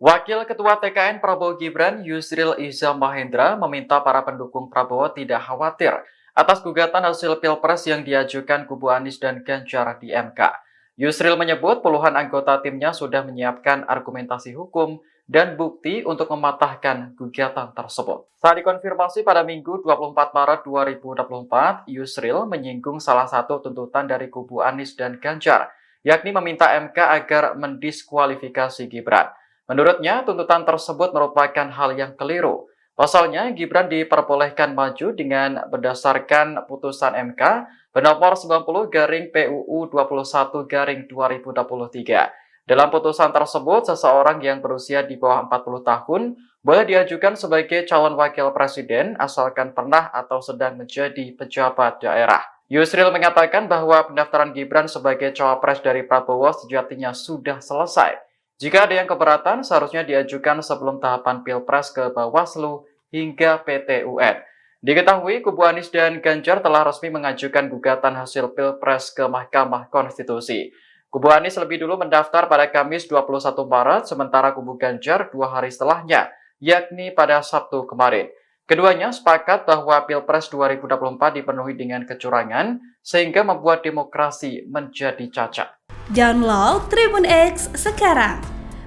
Wakil Ketua TKN Prabowo Gibran Yusril Iza Mahendra meminta para pendukung Prabowo tidak khawatir atas gugatan hasil Pilpres yang diajukan kubu Anies dan Ganjar di MK. Yusril menyebut puluhan anggota timnya sudah menyiapkan argumentasi hukum dan bukti untuk mematahkan gugatan tersebut. Saat dikonfirmasi pada Minggu 24 Maret 2024, Yusril menyinggung salah satu tuntutan dari kubu Anies dan Ganjar, yakni meminta MK agar mendiskualifikasi Gibran. Menurutnya, tuntutan tersebut merupakan hal yang keliru. Pasalnya, Gibran diperbolehkan maju dengan berdasarkan putusan MK bernomor 90/PUU 21/2023. Dalam putusan tersebut, seseorang yang berusia di bawah 40 tahun boleh diajukan sebagai calon wakil presiden asalkan pernah atau sedang menjadi pejabat daerah. Yusril mengatakan bahwa pendaftaran Gibran sebagai cawapres dari Prabowo sejatinya sudah selesai. Jika ada yang keberatan, seharusnya diajukan sebelum tahapan Pilpres ke Bawaslu hingga PT UN. Diketahui, kubu Anies dan Ganjar telah resmi mengajukan gugatan hasil Pilpres ke Mahkamah Konstitusi. Kubu Anies lebih dulu mendaftar pada Kamis 21 Maret, sementara kubu Ganjar 2 hari setelahnya, yakni pada Sabtu kemarin. Keduanya sepakat bahwa Pilpres 2024 dipenuhi dengan kecurangan, sehingga membuat demokrasi menjadi cacat. Download Tribun X sekarang,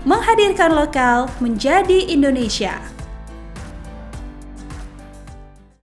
menghadirkan lokal menjadi Indonesia.